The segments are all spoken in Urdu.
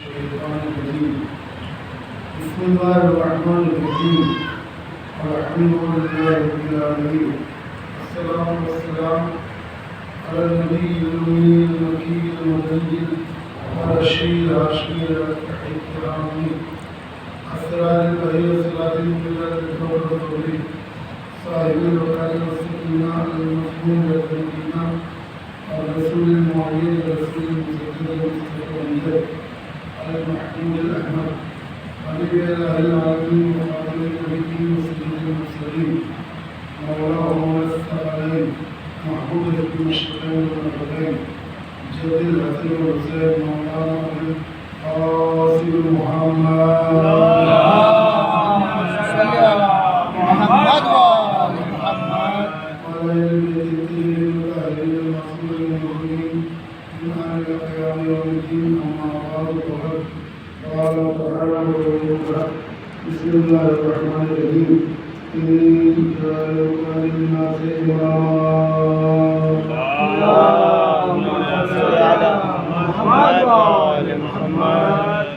بسم الله الرحمن الرحيم الحمد لله رب العالمين والصلاة والسلام على النبي الأمي المكي المدلل الرشيد الهاشمي التحي الكرامي السراج البهي الصراط المنير الرسول صاحب الوقار والسكينة المسموم بالسكينة الرسول المعين الرسول المسجد المستقيم المحمود الأحمد حبيب إله العالمين وخاتم النبيين وسيد المرسلين مولاه مولى الثقلين محبوب في المشرقين والمغربين جد الحسن والحسين مولانا أبي القاسم محمد اللهم صل على محمد وآل محمد وعلى البيت الطيبين الطاهرين المعصومين المؤمنين من آل قيام يوم الدين أما بعد فقد قال تعالى ويقول بسم الله الرحمن الرحيم إني جاعلك للناس إماما اللهم صل على محمد وآل محمد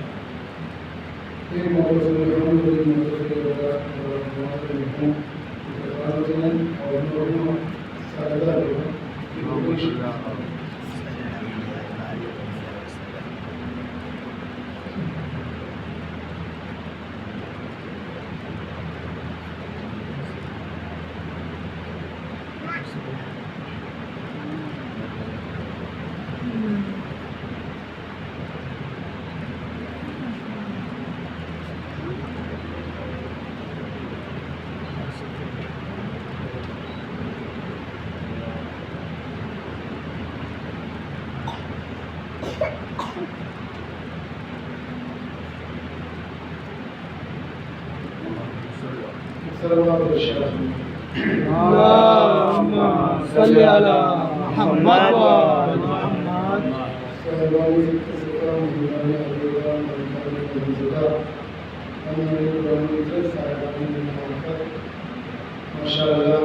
اللهم صل على محمد وآل محمد ماشاءاللہ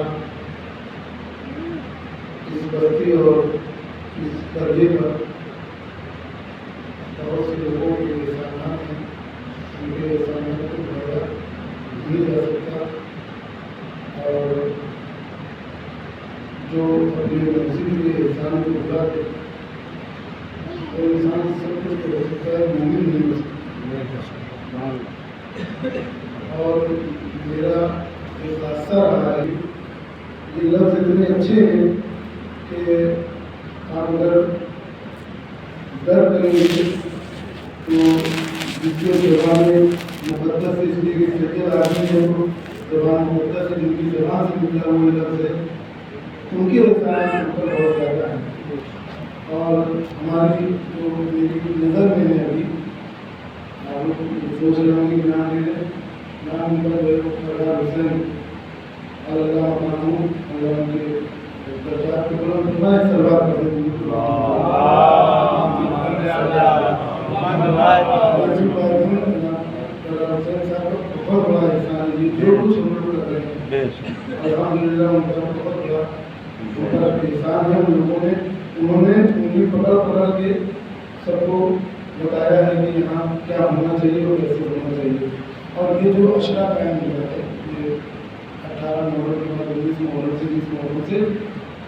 اس بستی اور اس درجے پر بہت سے لوگوں کے احسانات ہیں، ان کے احسانات کو بڑھایا نہیں جا سکتا، اور جو اپنے منزل کے احسان کو بھلا دے وہ انسان سب کچھ ہو سکتا ہے، مومن نہیں ہو سکتا۔ اور میرا ایک حادثہ رہا ہے، یہ لفظ اتنے اچھے ہیں کہ آپ اگر در کریں گے تو جس کے زبان میں مقدس اس لیے کہ سید آدمی ہے تو زبان مقدس ہے، جن کی زبان سے نکلا ہوا لفظ ہے، ان کے رسائل پر بہت زیادہ ہیں۔ اور ہماری جو میری نظر میں ہے ابھی آپ لوگ سوچ رہے ہوں گے کہ نام لے لیں، نام سردار حسین اللہ محمود اللہ کے درجات کے بلند فرمائے، سلوات پڑھیں۔ بہت بڑا احسان ہے، جو کچھ ہم لوگ کر رہے ہیں الحمدللہ ان کا بہت بڑا احسان ہے۔ انہوں نے انگلی پکڑ پکڑ کے سب کو بتایا ہے کہ یہاں کیا ہونا چاہیے اور کیسے ہونا چاہیے۔ اور یہ جو اشرا قائم ہوا ہے یہ 18 محرم کے بعد 19 محرم سے 20 محرم سے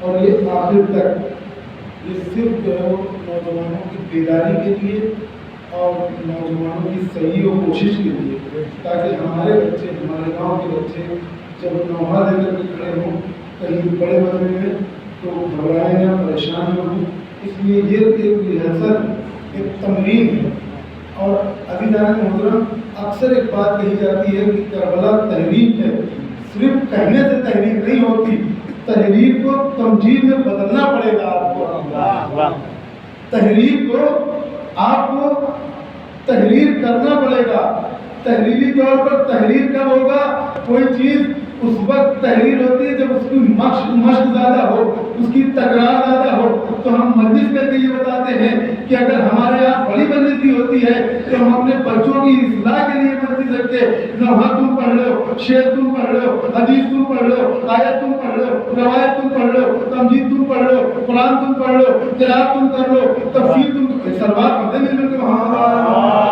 اور یہ آخر تک یہ صرف جو ہے وہ نوجوانوں کی بیداری کے لیے اور نوجوانوں کی صحیح و کوشش کے لیے، تاکہ ہمارے بچے، ہمارے گاؤں کے بچے جب نوحہ دے کر کے کھڑے ہوں کہیں بڑے بدلے میں تو گھبرائیں نہ، پریشان نہ ہوں۔ اس لیے یہ ایک ریہرسل، ایک تمرین ہے۔ اور عزیزان محترم، اکثر ایک بات کہی جاتی ہے کہ کربلا تحریک ہے، صرف کہنے سے تحریک نہیں ہوتی، تحریک کو تمجید میں بدلنا پڑے گا۔ آپ کو تحریک کو آپ کو تحریر کرنا پڑے گا۔ تحریری طور پر تحریر کب ہوگا؟ کوئی چیز اس وقت تحریر ہوتی ہے جب اس کی مشق زیادہ ہو، اس کی تکرار زیادہ ہو۔ تو ہم مجلس کر کے یہ بتاتے ہیں کہ اگر ہمارے یہاں بڑی مجلس بھی ہوتی ہے تو ہم اپنے بچوں کی اصلاح کے لیے مجلس رکھتے ہیں۔ نوحہ تم پڑھ لو، شعر تم پڑھ لو، حدیث تم پڑھ لو، آیت تم پڑھ لو، روایت تم پڑھ لو، تمجید تم پڑھ لو، قرآن تم پڑھ لو، قرات تم کر لو، تفسیر تم سلوات پڑھتے ہیں۔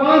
5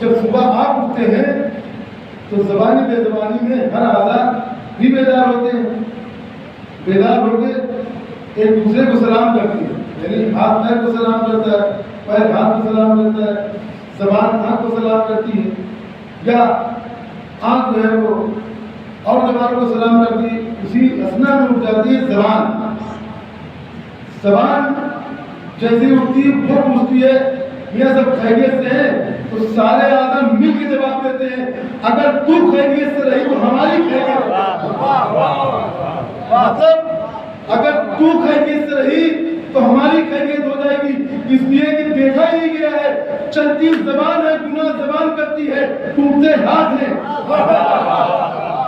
جب صبح آپ اٹھتے ہیں تو زبانی بے زبانی میں ہر اعضا بھی بیدار ہوتے ہیں. بیدار ہو کے ایک دوسرے کو سلام کرتے ہیں. یعنی ہاتھ پیر کو سلام کرتا ہے, پیر ہاتھ کو سلام کرتا ہے, زبان آنکھ کو سلام کرتی ہے, یا آنکھ جو ہے وہ اور زبان کو سلام کرتی ہے. اسی اثنا میں اٹھ جاتی ہے زبان. زبان جیسے اٹھتی ہے وہ پوچھتی ہے میاں سب خیریت سے ہیں, تو سارے آدم مل کے جواب دیتے ہیں اگر تو خیریت سے رہی تو ہماری خیریت. مطلب اگر تو خیریت سے رہی تو ہماری خیریت ہو جائے گی. اس لیے کہ دیکھا ہی گیا ہے چلتی زبان ہے گناہ زبان کرتی ہے, ٹوٹتے ہاتھ ہیں.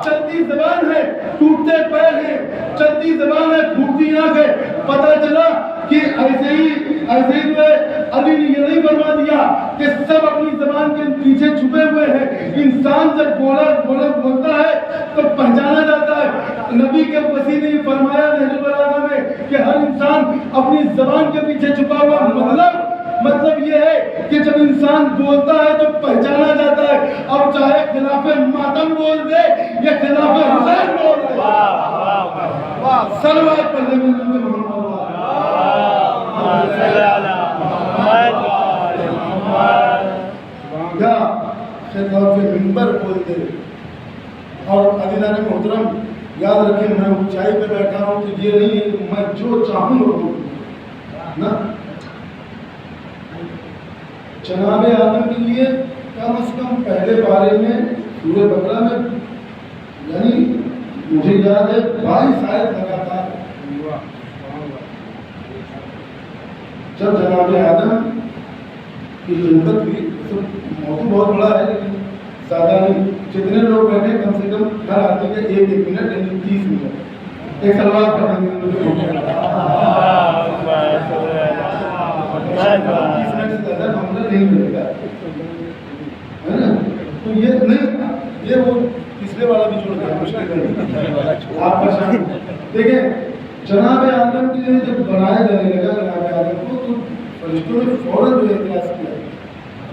چلتی زبان ہے ٹوٹتے پیر ہیں, چلتی زبان ہے پھوٹتی آنکھ ہے. پتہ چلا کہ ایسے ہی جو ہے علی نے یہ نہیں فرما دیا کہ سب اپنی زبان کے پیچھے چھپے ہوئے ہیں. انسان جب بولتا ہے تو پہچانا جاتا ہے. نبی کے وسیع نے فرمایا نہج البلاغہ میں کہ ہر انسان اپنی زبان کے پیچھے چھپا ہوا. مطلب یہ ہے کہ جب انسان بولتا ہے تو پہچانا جاتا ہے, اور چاہے خلاف ماتم بول دے یا خلاف حسین بول دے. صلوات پڑھنے میں یا خلاف منبر بول دے. اور عزیزان محترم یاد رکھیں میں اونچائی پہ بیٹھا ہوں تو یہ نہیں ہے کہ میں جو چاہوں گا نا. جناب آدم کے لیے کم از کم پہلے بارے میں سورہ بقرہ میں یعنی مجھے یاد ہے 22 آیت لگاتار. جب جناب آدم کی خلقت ہوئی تو موضوع بہت بڑا ہے لیکن زیادہ نہیں. جتنے لوگ بیٹھے کم سے کم ہر آدمی کا 1 منٹ یعنی 30 منٹ ایک سلوات پڑھیں گے. 30 منٹ سے زیادہ معاملہ نہیں ملے گا ہے نا. تو یہ نہیں, یہ وہ پچھلے والا بھی چھوڑ دیا مشکل آپ کا شان. دیکھیں جناب آدم کے لیے جب بنایا جانے لگا جناب آدم کو تو فرشتوں نے فوراً جو اعتراض کیا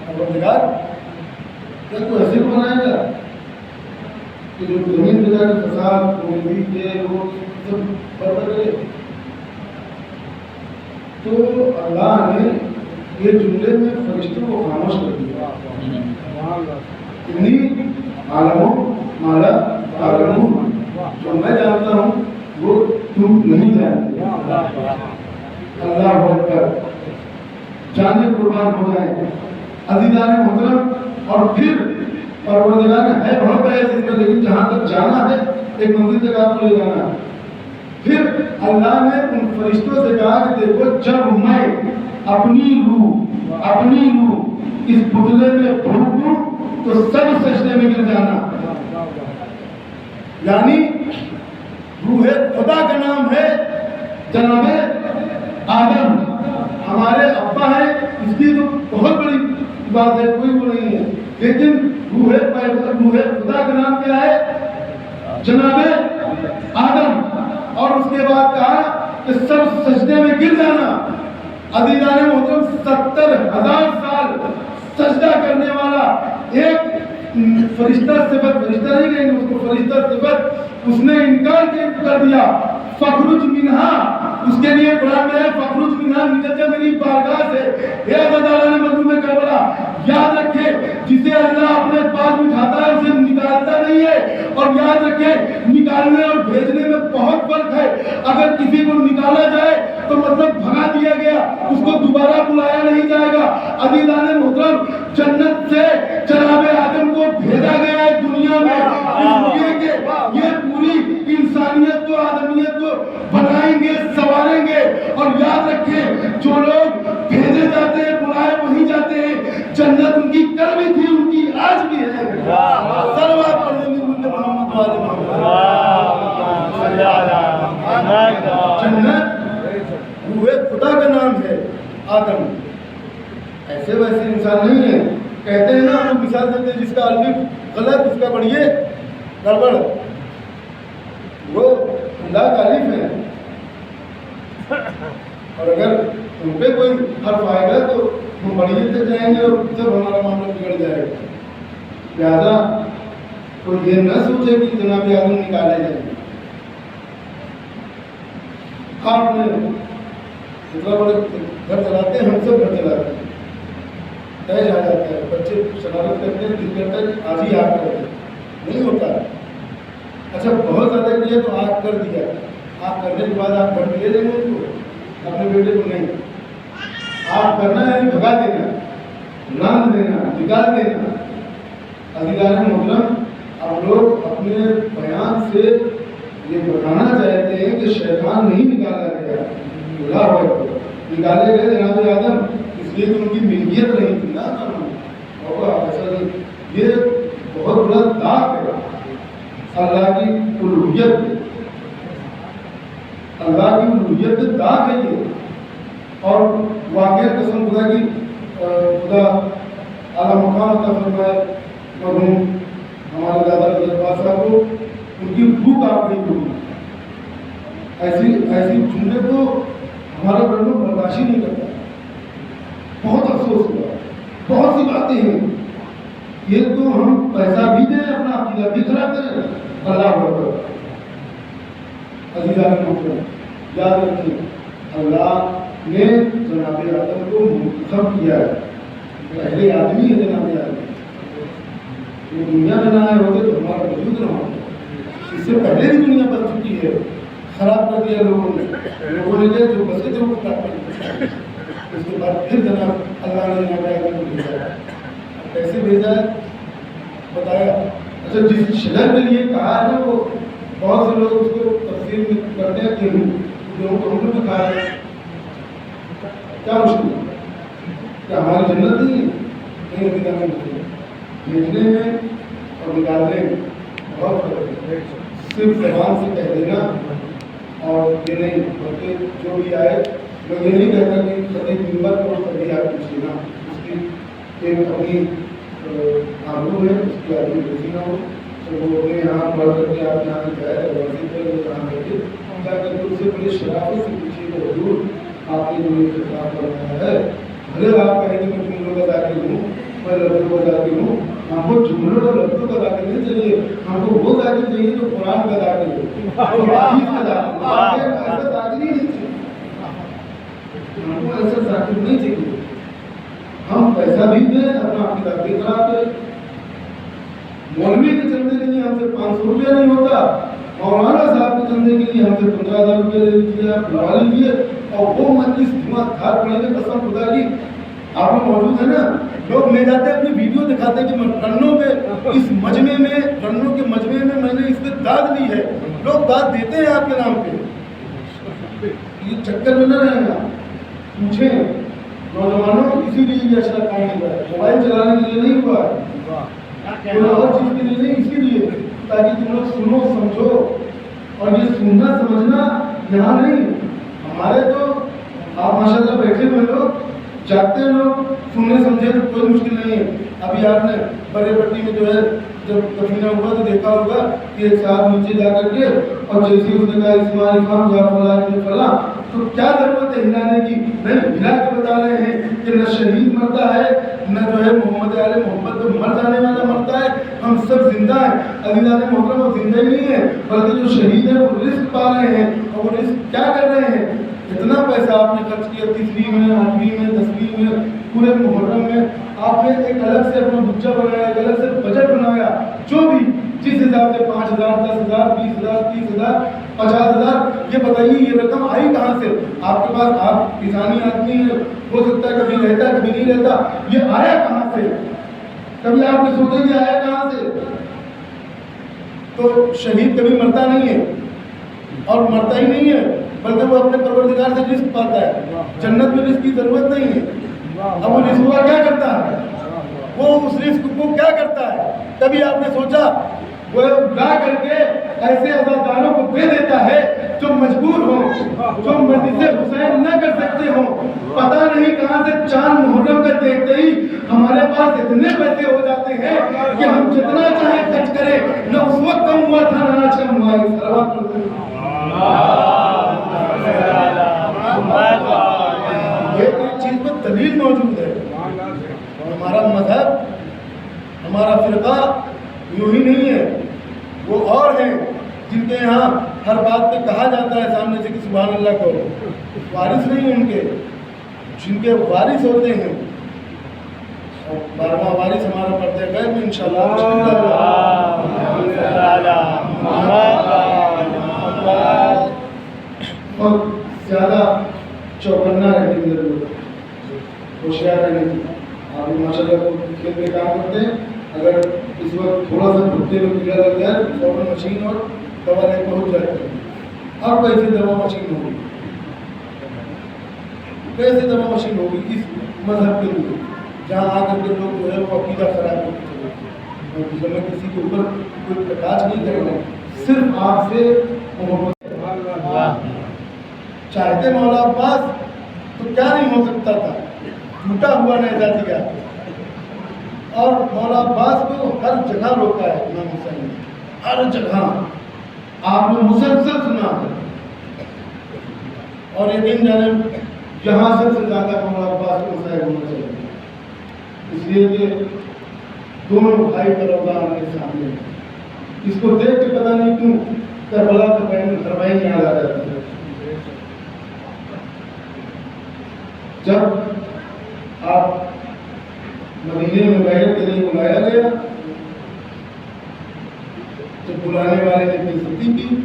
پروردگار کیا تو ایسے کو بنائے گا کہ جو زمین پہ جا کے فساد گندگی کے وہ سب برباد کرے. تو اللہ نے یہ جملے میں فرشتوں کو خاموش کر دیا. اتنی عالموں مالا عالموں جو میں جانتا ہوں وہ تم نہیں جانتے. اللہ اکبر, جانے قربان ہو جائیں عزیزان محترم. اور پھر پروردگار نے ہے بہت بڑے اس میں لیکن جہاں تک جانا ہے ایک منزل تک آپ کو لے جانا ہے. پھر اللہ نے ان فرشتوں سے کہا کہ دیکھو جب میں اپنی روح اس پتلے میں پھونک دوں تو سب سجدے میں گر جانا. یعنی روح خدا کا نام ہے جناب آدم, ہمارے ابا ہیں, اس کی تو بہت بڑی بات ہے, کوئی وہ نہیں ہے. لیکن روح خدا کا نام کیا ہے جناب آدم. اور اس کے بعد کہا کہ سب سجدے میں گر جانا. عزیزان محترم 70,000 سال سجدہ کرنے والا ایک فرشتہ صفت, فرشتہ نہیں کہیں گے اس کو, فرشتہ صفت اس نے انکار کر دیا. فخرج منہا, اس کے لیے قرآن میں ہے فخرج منہا, نکل جا میری بارگاہ سے. اے اللہ تعالیٰ نے مظلوم کربلا یاد رکھے جسے اللہ اپنے پاس بٹھاتا ہے اسے نکالتا نہیں ہے. اور یاد رکھے نکالنے اور بھیجنے میں بہت فرق ہے. اگر کسی کو نکالا جائے تو مطلب بھگا دیا گیا, اس کو دوبارہ بلایا نہیں جائے گا. عزیزان محترم جنت سے جناب آدم کو بھیجا گیا ہے دنیا میں اس لیے کہ یہ پوری انسانیت کو آدمیت کو بنائیں گے سنواریں گے. اور یاد رکھیں جو لوگ بھیجے جاتے ہیں بلائے وہیں جاتے ہیں. جنت ان کی کل بھی تھی ان کی آج بھی ہے. صلوات پڑھنے میں محمد والے جنت روح خدا کا نام ہے آدم. ایسے ویسے انسان نہیں ہے. کہتے ہیں نا ہم مثال دیتے ہیں جس کا الف غلط اس کا پڑھیے گڑبڑ, وہ اللہ کا الف ہے اور اگر ان پہ کوئی حرف آئے گا تو ہم بڑی تک جائیں گے اور سب ہمارا معاملہ بگڑ جائے گا. لہٰذا کوئی یہ نہ سوچے کہ جناب آدم نکالے جائیں گے. آپ نے اتنا بڑے گھر چلاتے ہیں, ہم سب گھر چلاتے ہیں, طے آ جاتا ہے, بچے شرارت کرتے ہیں, دل کرتا ہے کہ آج ہی آگ کرتے ہیں, نہیں ہوتا. اچھا بہت زیادہ کیا تو آگ کر دیا, آگ کرنے کے بعد آپ گھر میں لے لیں گے ان کو, اپنے بیٹے کو نہیں. آگ کرنا ہے بھگا دینا, راند دینا, نکال دینا. عزیزان محترم, اب لوگ اپنے بیان سے یہ بتانا چاہتے ہیں کہ شیطان نہیں نکالا گیا, اللہ اکبر, نکالے گئے جناب آدم اس لیے کہ ان کی ملکیت نہیں تھی نا. ایسا نہیں, یہ بہت بڑا داغ ہے اللہ کی الوہیت, اللہ کی الوہیت کا داغ ہے یہ. اور واقعہ قسم خدا کی خدا اعلیٰ مقام عطا فرمائے مرحوم ہمارے دادا رضوان صاحب کو, ان کی روح آپ نہیں ہوئی. ایسی جملے کو ہمارا بڑھنا برداشت نہیں کرتا. بہت افسوس ہوا, بہت سی باتیں ہیں. یہ تو ہم پیسہ بھی دیں, اپنا عقیدہ بھی خراب کریں. اللہ اکبر. عزیزان محترم, یاد رکھیں اللہ نے جناب آدم کو منتخب کیا ہے. پہلے آدمی ہے جناب آدم, وہ دنیا میں نہ آئے ہوتے تو ہمارا وجود نہ ہوتا. اس سے پہلے بھی دنیا بن چکی ہے, خراب کر دیا لوگوں نے جو بسے تھے وہ خراب کر دیا. اس کے بعد پھر جناب اللہ نے جناب آدم کو بھیجا. کیسے بھیجا ہے بتایا. اچھا جس شجر کے لیے کہا ہے نا, وہ بہت سے لوگ اس کو تفسیر میں کرتے ہیں کہ جو ہم لوگ کھا رہے ہیں, کیا مشکل ہے, کیا ہماری جنت نہیں ہے؟ بھیجنے میں اور نکالنے میں بہت فرق ہے. صرف زبان سے کہہ دینا اور یہ نہیں, بلکہ جو بھی آئے میں یہ نہیں کہتا کہ خطیب ممبر کو کبھی آپ پوچھیے نا, اس کی ایک اپنی آرزو ہے, اس کی آدمی بھیجی نہ ہو تو وہ اپنے یہاں پڑھ کر کے آپ یہاں جائے ورزی پر وہ یہاں بیٹھے, جا کر کے اس سے بڑی شرافت سے پوچھیے کہ حضور آپ نے جو یہ خطاب کروایا ہے, بھلے آپ کہیں کہ میں جملوں کا ذاکر ہوں, میں لفظوں کا ذاکر ہوں, ہم کو جملوں اور لفظوں کا ذاکر نہیں چاہیے, ہم کو وہ ذاکر چاہیے جو قرآن کا ذاکر ہو, ایسا ذاکر ہی نہیں چاہیے, ہم کو ایسا ذاکر نہیں چاہیے. ہم پیسہ بھی دیں, اپنا عقیدہ بھی خراب کریں. مولوی کے چندے کے لیے ہم سے 500 روپیہ نہیں ہوتا, مولانا صاحب کے چندے کے لیے ہم سے 15,000 روپیہ لے لیجیے, آپ بنا لیجیے, اور وہ مجلس دھواں دھار پڑیں گے. قسم خدا کی آپ لوگ موجود ہیں نا, لوگ لے جاتے ہیں اپنی ویڈیو دکھاتے ہیں کہ میں رنوں پہ اس مجمع میں, رنوں کے مجمع میں نے اس پہ داد لی ہے. لوگ داد دیتے ہیں آپ کے نام پہ. یہ چکر میں نہ رہے گا. پوچھیں نوجوانوں کو, اسی لیے یہ اشرا کام نہیں ہوا ہے, موبائل چلانے کے لیے نہیں ہوا ہے, کوئی اور چیز کے لیے نہیں, اسی لیے تاکہ تم لوگ سنو سمجھو. اور یہ سننا سمجھنا یہاں نہیں, ہمارے تو آپ ماشاء اللہ بیٹھے ہوئے لوگ, جاگتے لوگ, سننے سمجھے تو کوئی مشکل نہیں ہے. ابھی آپ نے بڑے پٹی میں جو ہے جب دفینہ ہوا تو دیکھا ہوگا کہ ایک صاحب نیچے جا کر کے, اور جیسے اس نے کہا اسماعیل خان جا فلاں, تو کیا ضرورت ہے ہلانے کی؟ نہیں, ہلا کے بتا رہے ہیں کہ نہ شہید مرتا ہے, نہ جو ہے محمد علیہ محمد تو مر جانے والا مرتا ہے, ہم سب زندہ ہیں. عزیزان محترم, وہ زندہ ہی نہیں ہے بلکہ جو شہید ہیں وہ رزق پا رہے ہیں, اور وہ رزق کیا کر رہے ہیں؟ اتنا پیسہ آپ نے خرچ کیا, 3 میں 8 میں 10 میں, پورے محرم میں آپ نے ایک الگ سے اپنا بچہ بنایا, ایک الگ سے بجٹ بنایا, جو بھی جس حساب سے 5,000 10,000 20,000 30,000 50,000, یہ بتائیے یہ رقم آئی کہاں سے؟ آپ کے پاس, آپ کسانی آدمی ہیں, ہو سکتا ہے کبھی رہتا ہے کبھی نہیں رہتا, یہ آیا کہاں سے؟ کبھی آپ نے سوچا یہ آیا کہاں سے؟ تو شہید کبھی مرتا نہیں ہے, اور مرتا ہی نہیں ہے بلکہ وہ اپنے پروردگار سے رزق پاتا ہے. جنت میں رزق کی ضرورت نہیں ہے. اب وہ رزق کا کیا کرتا ہے؟ وہ اس رزق کو کیا کرتا ہے؟ کبھی آپ نے سوچا وہ لا کر کے ایسے عزاداروں کو دے دیتا ہے جو مجبور ہوں, جو مجلس حسین نہ کر سکتے ہوں. پتہ نہیں کہاں سے چاند محرم کا دیکھتے ہی ہمارے پاس اتنے پیسے ہو جاتے ہیں کہ ہم جتنا چاہے خرچ کریں, نہ اس وقت کم ہوا تھا نہ آج کم ہوا ہے. یہ ایک چیز پہ دلیل موجود ہے. ہمارا مذہب ہمارا فرقہ یوں ہی نہیں ہے. وہ اور ہیں جن کے یہاں ہر بات پہ کہا جاتا ہے سامنے سے کہ سبحان اللہ کرو. وارث نہیں ہیں ان کے. جن کے وارث ہوتے ہیں. 12واں وارث ہمارا پردے غیب میں انشاءاللہ اور زیادہ چوکنا رہنے کی ضرورت ہے. ہوشیار رہنے کی. آپ ماشاء اللہ کھیل میں کام کرتے ہیں. اگر اس وقت تھوڑا سا بھٹے میں کیڑا لگ جائے تو فوراً مشین اور دوا لے پہنچ جاتے ہیں. اب کیسے دوا مشین ہوگی؟ کیسے دوا مشین ہوگی اس مذہب کے لیے جہاں آ کر کے لوگ جو ہے وہ عقیدہ خراب ہوتے ہیں. میں کسی کے اوپر کوئی پرکاش نہیں کر رہا ہوں. صرف آپ سے محبت. چاہتے مولا عباس تو کیا نہیں ہو سکتا تھا. ٹوٹا ہوا نیزہ دیا اور مولا عباس کو ہر جگہ روکا ہے امام حسین نے. ہر جگہ آپ نے مسلسل سنا ہے. اور یقین جانے یہاں سب سے زیادہ مولا عباس کو مسائل ہونا چاہیے. اس لیے کہ دونوں بھائی کا روزہ آنے سامنے ہے. اس کو دیکھ کے پتہ نہیں کیوں کربلا کا بین حرمین یاد آ جاتا ہے. جب آپ مدینے میں بیعت کے لیے بلایا گیا تو بلانے والے نے بےعزتی کی.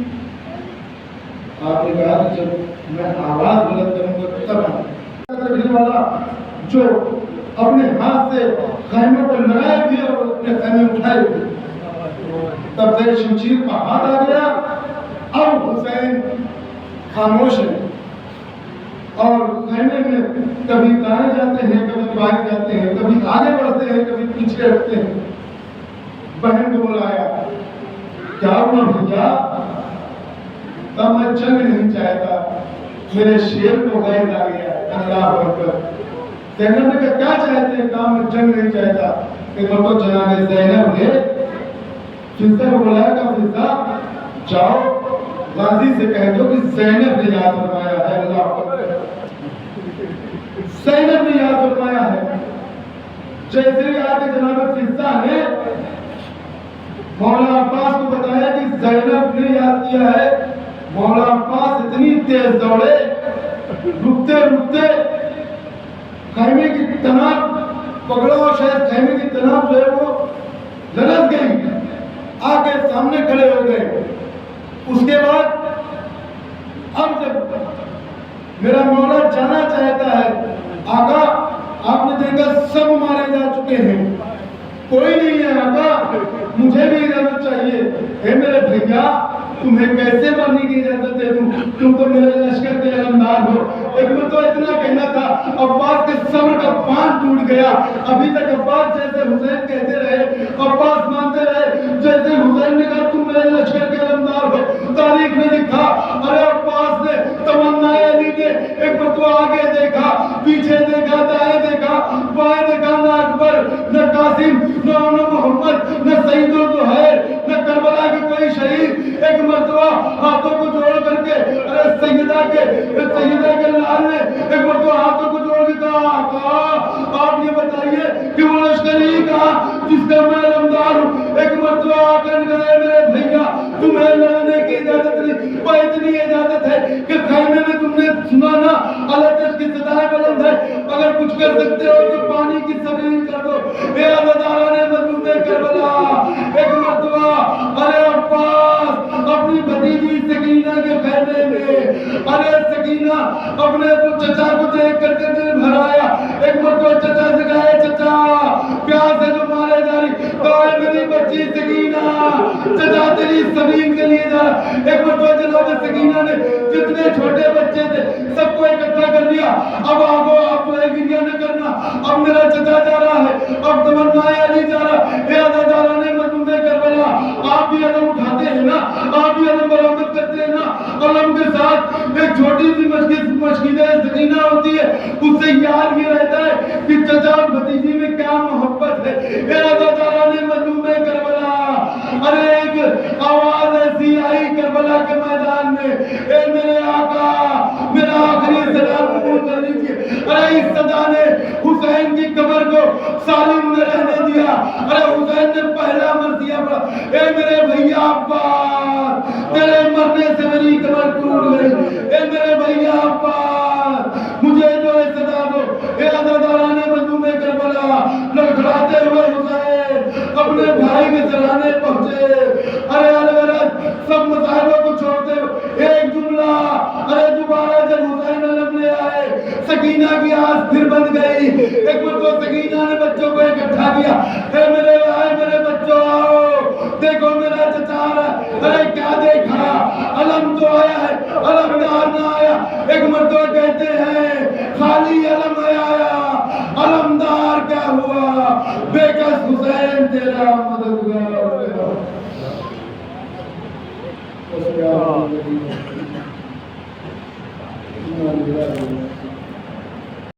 آپ نے کہا کہ جب میں آواز بلند کروں گا تب رکھنے والا جو اپنے ہاتھ سے خیمے کو لگائے بھی اور اپنے خیمے اٹھائے بھی. تب سے شمشیر کا ہاتھ آ گیا. اب حسین خاموش ہے اور خیمے میں کبھی دائیں جاتے ہیں, کبھی بائیں جاتے ہیں, کبھی آگے بڑھتے ہیں, کبھی پیچھے ہٹتے ہیں. بہن کو بلایا, کیا ہوا بھیا؟ تب میں جنگ نہیں چاہتا, میرے شیر کو غیر آ گیا. اللہ اکبر. زینب نے کہا کیا چاہتے ہیں؟ کام میں جنگ نہیں چاہتا. ایک مرتبہ جناب زینب نے فضہ کو بلایا کہ فضہ جاؤ غازی سے کہہ دو کہ زینب نے یاد فرمایا ہے. اللہ اکبر. زینب نے یاد فرمایا ہے. جیسے ہی آگے جناب فضہ نے مولا عباس کو بتایا کہ زینب نے یاد کیا ہے, مولا عباس اتنی تیز دوڑے, رکتے رکتے خیمے کی تناب پکڑا اور شاید خیمے کی تناب جو ہے وہ لرز گئی. آگے سامنے کھڑے ہو گئے. اس کے بعد اب جب میرا مولا جانا چاہتا ہے, آقا آپ نے دیکھا سب مارے جا چکے ہیں, کوئی نہیں ہے آقا, مجھے بھی اجازت چاہیے. اے میرے بھیا تمہیں کیسے مرنے کی اجازت دے دوں, تم تو میرے لشکر کے علمدار ہو. ایک میں تو اتنا کہنا تھا. عباس کے صبر کا باندھ ٹوٹ گیا. ابھی تک عباس جیسے حسین کہتے رہے, عباس مانتے رہے, جیسے حسین نے کہا تم میرے لشکر کے علمدار ہو. تاریخ نے لکھا ارے عباس نے تمنا علی نے ایک مرتبہ آگے دیکھا, پیچھے دیکھا, دائیں دیکھا, بائیں دیکھا, نہ اکبر, نہ قاسم, نہ محمد, نہ سعید الزہیر, نہ کربلا کے کوئی شہید. ایک مرتبہ ہاتھوں کو جوڑ کر کے ارے سیدہ کے لال نے ایک مرتبہ ہاتھوں کو جوڑ کے کہا آقا آپ یہ بتائیے کہ وہ لشکر ہی کہا جس کا میں علمدار ہوں. ایک مرتبہ آ کر گئے میرے بھیا تمہیں لڑنے کی اجازت نہیں, وہ اتنی اجازت ہے کہ خیمے میں تم نے سنا نا اللہ کی صدائیں بلند ہے, اگر کچھ کر سکتے ہو تو پانی کی سبیل کر دو. اے عزاداران مظلوم کربلا, ایک مرتبہ ارے عباس اپنی بھتیجی سکینہ کے خیمے میں, ارے سکینہ اپنے چچا کو دیکھ کر کے دل بھرایا. ایک مرتبہ چچا سے کہا چچا پیاس ہے جو مارے جا رہی, کہا میری بچی سکینہ چچا تیری زمین کے لیے جا. ایک مرتبہ جناب سکینہ نے جتنے چھوٹے بچے تھے سب کو اکٹھا کر دیا. اب آگو آپ جو ہے گریہ نہ کرنا, اب میرا چچا جا رہا ہے, اب تمنا علی جا رہا ہے. اے عزاداران مظلوم کربلا آپ بھی علم اٹھاتے ہیں نا, آپ بھی علم برآمد کرتے ہیں نا. علم کے ساتھ ایک چھوٹی سی مشکیزہ سکینہ ہوتی ہے, اس سے یاد یہ رہتا ہے کہ چچا اور بھتیجی میں کیا محبت ہے. اے عزاداران مظلوم کربلا, ارے ایک آواز ایسی آئی کربلا کے میدان میں, اے میرے آقا میرا آخری سلام قبول کر لیجیے. ارے اس صدا نے حسین کی قبر کو سالم نہ رہنے دیا. ارے حسین نے پہلا مرثیہ پڑھا, اے میرے بھیا عباس تیرے مرنے سے میری قبر ٹوٹ گئی, اے میرے بھیا عباس مجھے جو ہے صدا دو. اے عزاداران مظلوم کربلا, لڑکھڑاتے ہوئے حسین اپنے بھائی کے سرانے پہنچے. ارے الورد سب مصائبوں کو چھوڑتے ہوئے ایک جملہ, ارے دوبارہ جب حسین علم لے آئے سکینہ کی آس پھر بند گئی. ایک مرتبہ سکینہ نے بچوں کو اکٹھا کیا, اے میرے بھائی میرے بچوں آؤ دیکھو میرا چچا رہا. ارے کیا دیکھا, علم تو آیا ہے, علمدار نہ آیا. ایک مرتبہ کہتے ہیں خالی علم آیا, علمدار کیا ہوا, بے کس حسین تیرا مددگار ہوا.